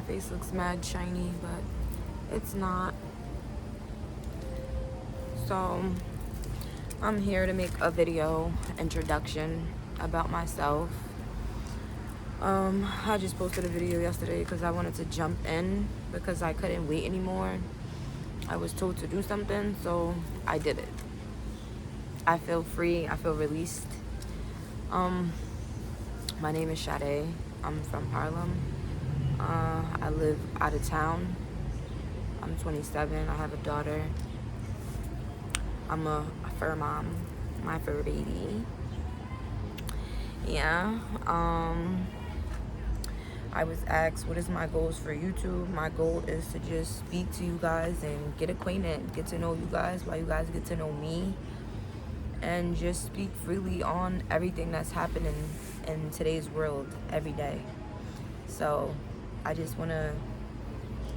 face looks mad shiny, but it's not. So I'm here to make a video introduction about myself. I just posted a video yesterday because I wanted to jump in because I couldn't wait anymore. I was told to do something, so I did it. I feel free. I feel released. My name is Sade. I'm from Harlem. I live out of town. I'm 27. I have a daughter. I'm a fur mom. My fur baby. Yeah. I was asked, what is my goals for YouTube? My goal is to just speak to you guys and get acquainted, get to know you guys while you guys get to know me, and just speak freely on everything that's happening in today's world every day. So I just want to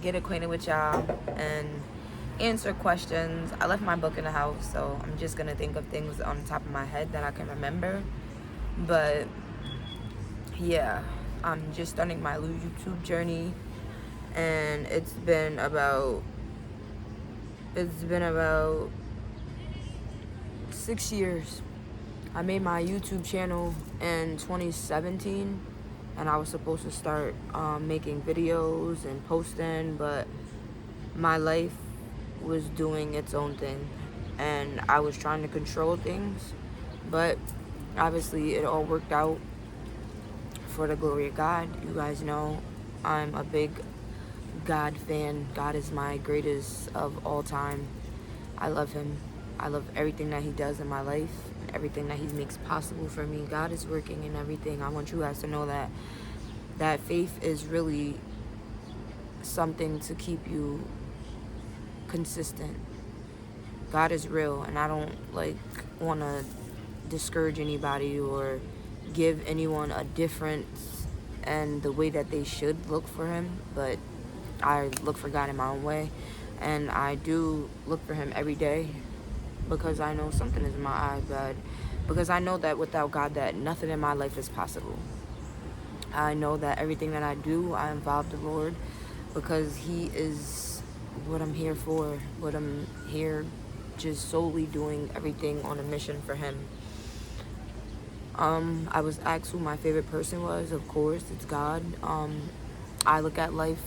get acquainted with y'all and answer questions. I left my book in the house, so I'm just going to think of things on the top of my head that I can remember. But yeah, I'm just starting my YouTube journey, and it's been about 6 years. I made my YouTube channel in 2017, and I was supposed to start making videos and posting, but my life was doing its own thing, and I was trying to control things, but obviously it all worked out for the glory of God. You guys know I'm a big God fan. God is my greatest of all time. I love him. I love everything that he does in my life, everything that he makes possible for me. God is working in everything. I want you guys to know that faith is really something to keep you consistent. God is real, and I don't want to discourage anybody or give anyone a difference and the way that they should look for him, but I look for God in my own way, and I do look for him every day because I know something is in my eye, God, because I know that without God that nothing in my life is possible. I know that everything that I do, I involve the Lord, because he is what I'm here for, what I'm here just solely doing everything on a mission for him. I was asked who my favorite person was. Of course, it's God. I look at life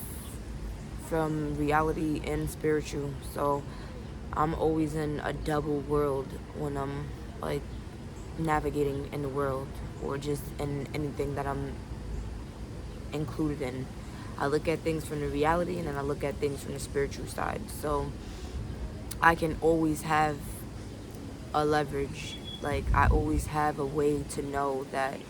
from reality and spiritual, so I'm always in a double world when I'm navigating in the world or just in anything that I'm included in. I look at things from the reality, and then I look at things from the spiritual side, so I can always have a leverage. I always have a way to know that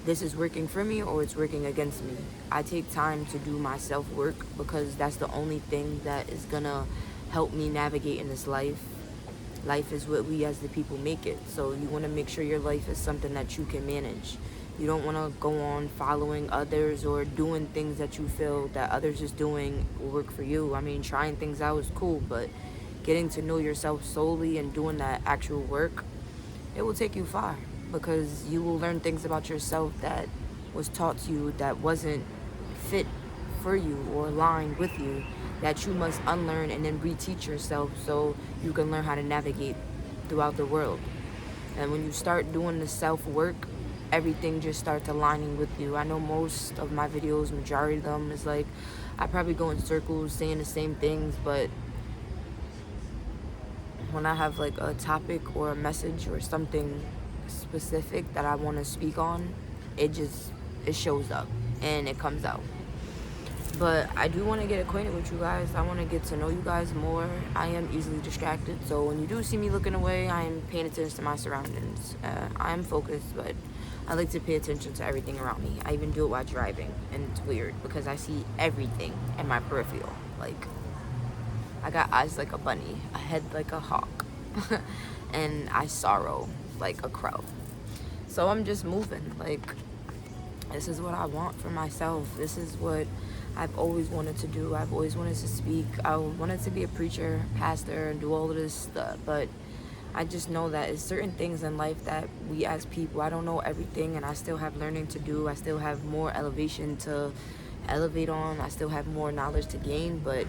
this is working for me or it's working against me. I take time to do my self-work because that's the only thing that is gonna help me navigate in this life. Life is what we as the people make it. So you want to make sure your life is something that you can manage. You don't want to go on following others or doing things that you feel that others is doing will work for you. I mean, trying things out is cool, but getting to know yourself solely and doing that actual work, it will take you far, because you will learn things about yourself that was taught to you that wasn't fit for you or aligned with you, that you must unlearn and then reteach yourself so you can learn how to navigate throughout the world. And when you start doing the self-work, everything just starts aligning with you. I know most of my videos, majority of them, is I probably go in circles saying the same things, but when I have a topic or a message or something specific that I want to speak on, it shows up and it comes out. But I do want to get acquainted with you guys. I want to get to know you guys more. I am easily distracted, so when you do see me looking away, I am paying attention to my surroundings. I am focused, but I like to pay attention to everything around me. I even do it while driving, and it's weird because I see everything in my peripheral. I got eyes like a bunny, a head like a hawk, and I sorrow like a crow. So I'm just moving. This is what I want for myself. This is what I've always wanted to do. I've always wanted to speak. I wanted to be a preacher, pastor, and do all of this stuff. But I just know that it's certain things in life that we as people, I don't know everything, and I still have learning to do. I still have more elevation to elevate on. I still have more knowledge to gain, but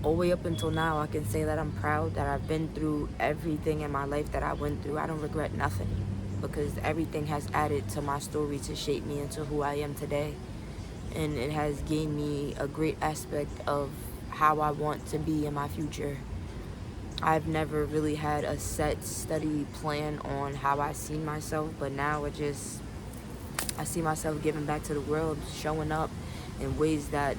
all the way up until now, I can say that I'm proud that I've been through everything in my life that I went through. I don't regret nothing, because everything has added to my story to shape me into who I am today. And it has gained me a great aspect of how I want to be in my future. I've never really had a set, steady plan on how I see myself, but now I see myself giving back to the world, showing up in ways that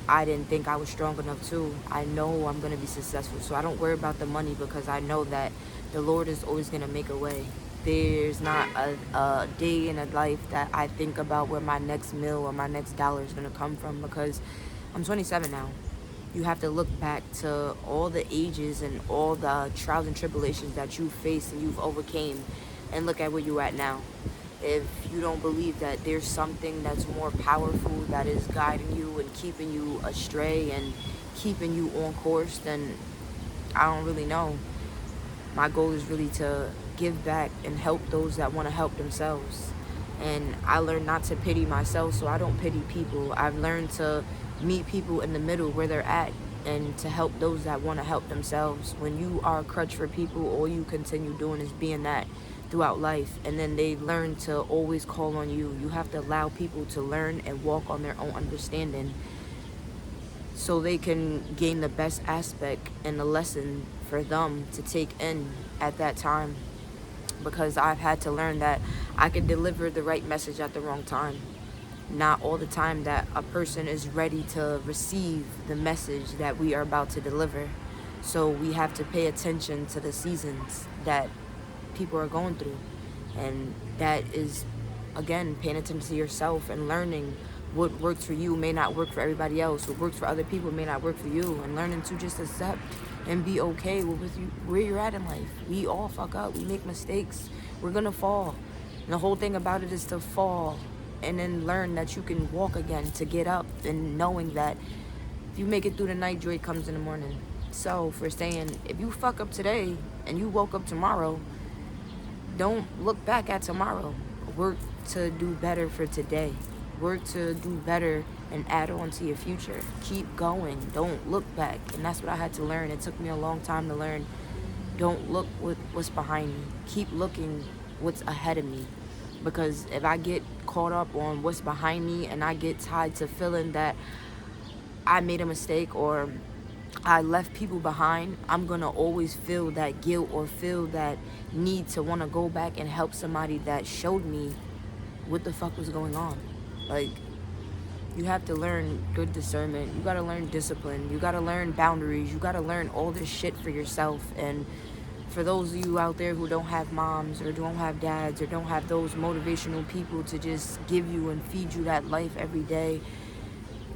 I didn't think I was strong enough to. I know I'm going to be successful, so I don't worry about the money, because I know that the Lord is always going to make a way. There's not a day in a life that I think about where my next meal or my next dollar is going to come from, because I'm 27 now. You have to look back to all the ages and all the trials and tribulations that you faced and you've overcame, and look at where you're at now. If you don't believe that there's something that's more powerful that is guiding you and keeping you astray and keeping you on course, then I don't really know. My goal is really to give back and help those that want to help themselves. And I learned not to pity myself, so I don't pity people. I've learned to meet people in the middle where they're at, and to help those that want to help themselves. When you are a crutch for people, all you continue doing is being that throughout life, and then they learn to always call on you. You have to allow people to learn and walk on their own understanding, so they can gain the best aspect and the lesson for them to take in at that time. Because I've had to learn that I can deliver the right message at the wrong time. Not all the time that a person is ready to receive the message that we are about to deliver. So we have to pay attention to the seasons that people are going through. And that is, again, paying attention to yourself and learning what works for you may not work for everybody else. What works for other people may not work for you. And learning to just accept and be okay with you, where you're at in life. We all fuck up. We make mistakes. We're going to fall. And the whole thing about it is to fall and then learn that you can walk again, to get up, and knowing that if you make it through the night, joy comes in the morning. So for saying, if you fuck up today and you woke up tomorrow, don't look back at tomorrow. Work to do better for today. Work to do better and add on to your future. Keep going. Don't look back. And that's what I had to learn. It took me a long time to learn. Don't look what's behind me. Keep looking what's ahead of me. Because if I get caught up on what's behind me and I get tied to feeling that I made a mistake or I left people behind, I'm going to always feel that guilt or feel that need to want to go back and help somebody that showed me what the fuck was going on. Like, you have to learn good discernment. You got to learn discipline. You got to learn boundaries. You got to learn all this shit for yourself. And for those of you out there who don't have moms or don't have dads or don't have those motivational people to just give you and feed you that life every day,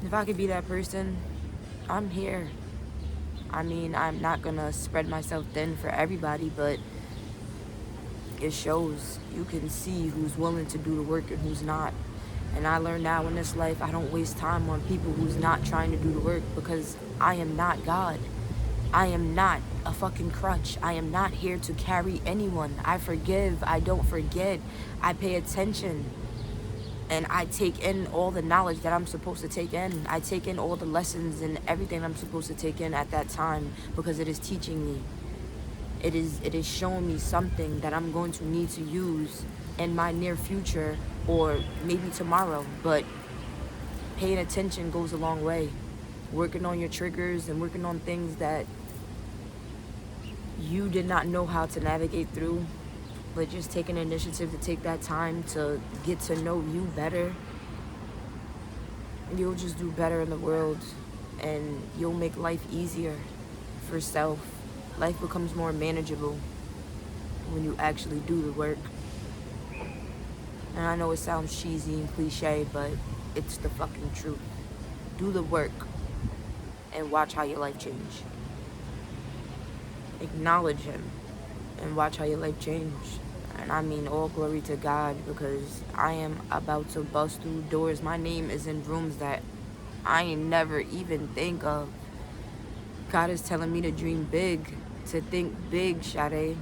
if I could be that person, I'm here. I mean, I'm not going to spread myself thin for everybody, but it shows. You can see who's willing to do the work and who's not. And I learned now in this life, I don't waste time on people who's not trying to do the work, because I am not God. I am not a fucking crutch. I am not here to carry anyone. I forgive. I don't forget. I pay attention. And I take in all the knowledge that I'm supposed to take in. I take in all the lessons and everything I'm supposed to take in at that time, because it is teaching me. It is showing me something that I'm going to need to use in my near future or maybe tomorrow. But paying attention goes a long way. Working on your triggers and working on things that you did not know how to navigate through, but just taking initiative to take that time to get to know you better, you'll just do better in the world, and you'll make life easier for self. Life becomes more manageable when you actually do the work. And I know it sounds cheesy and cliche, but it's the fucking truth. Do the work and watch how your life change. Acknowledge him and watch how your life change. And I mean, all glory to God, because I am about to bust through doors. My name is in rooms that I ain't never even think of. God is telling me to dream big, to think big, Sade,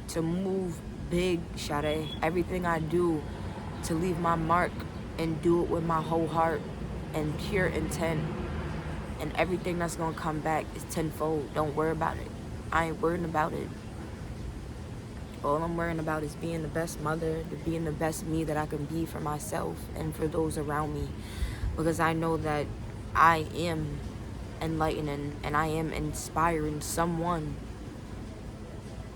to move big, Sade. Everything I do, to leave my mark and do it with my whole heart and pure intent, and everything that's gonna come back is tenfold. Don't worry about it. I ain't worrying about it. All I'm worrying about is being the best mother, being the best me that I can be for myself and for those around me. Because I know that I am enlightening and I am inspiring someone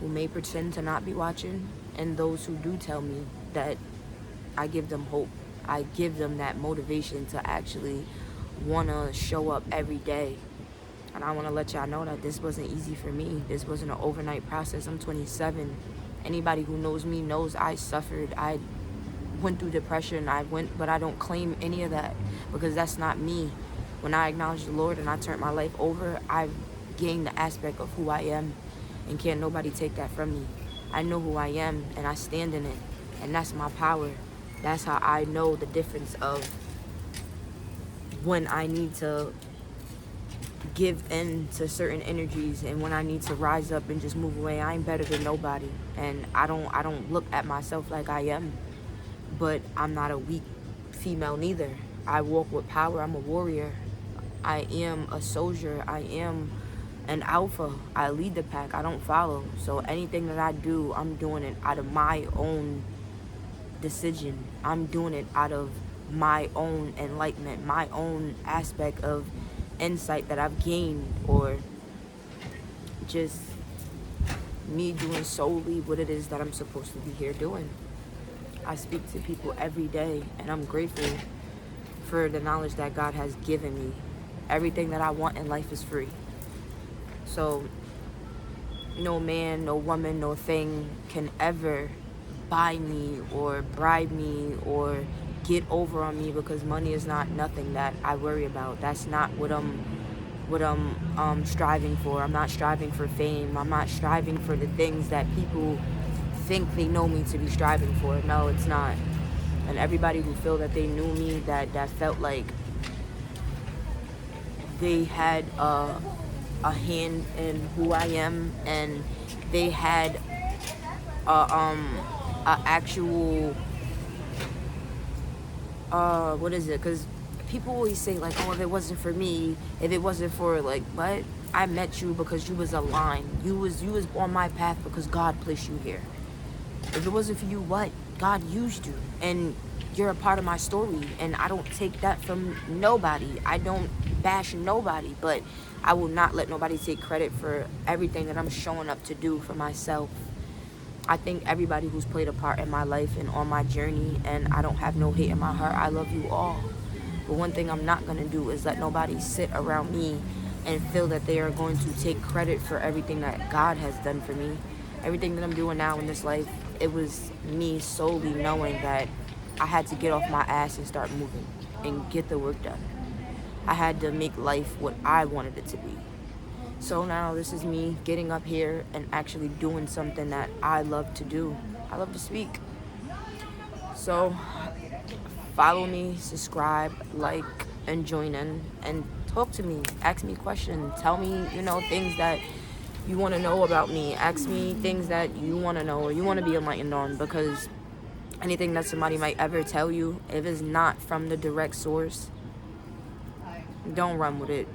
who may pretend to not be watching, and those who do tell me that I give them hope. I give them that motivation to actually want to show up every day. And I want to let y'all know that this wasn't easy for me. This wasn't an overnight process. I'm 27. Anybody who knows me knows I suffered. I went through depression. But I don't claim any of that because that's not me. When I acknowledge the Lord and I turned my life over, I've gained the aspect of who I am, and can't nobody take that from me. I know who I am and I stand in it, and that's my power. That's how I know the difference of when I need to give in to certain energies and when I need to rise up and just move away. I ain't better than nobody, and I don't look at myself like I am, but I'm not a weak female neither. I walk with power. I'm a warrior. I am a soldier. I am an alpha. I lead the pack. I don't follow. So anything that I do, I'm doing it out of my own decision. I'm doing it out of my own enlightenment, my own aspect of insight that I've gained, or just me doing solely what it is that I'm supposed to be here doing. I speak to people every day, and I'm grateful for the knowledge that God has given me. Everything that I want in life is free. So no man, no woman, no thing can ever buy me or bribe me or get over on me, because money is not nothing that I worry about. That's not what I'm striving for. I'm not striving for fame. I'm not striving for the things that people think they know me to be striving for. No, it's not. And everybody who feel that they knew me, that felt like they had a hand in who I am, and they had a actual what is it? Because people always say like, oh, if it wasn't for me, if it wasn't for like what? I met you because you was aligned. You was on my path because God placed you here. If it wasn't for you, what? God used you, and you're a part of my story, and I don't take that from nobody. I don't bash nobody, but I will not let nobody take credit for everything that I'm showing up to do for myself. I thank everybody who's played a part in my life and on my journey, and I don't have no hate in my heart. I love you all. But one thing I'm not going to do is let nobody sit around me and feel that they are going to take credit for everything that God has done for me. Everything that I'm doing now in this life, it was me solely knowing that I had to get off my ass and start moving and get the work done. I had to make life what I wanted it to be. So now this is me getting up here and actually doing something that I love to do. I love to speak. So follow me, subscribe, like, and join in, and talk to me. Ask me questions. Tell me, things that you want to know about me. Ask me things that you want to know or you want to be enlightened on, because anything that somebody might ever tell you, if it's not from the direct source, don't run with it.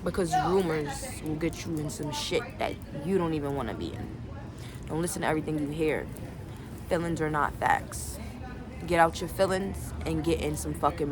Because rumors will get you in some shit that you don't even want to be in. Don't listen to everything you hear. Feelings are not facts. Get out your feelings and get in some fucking money.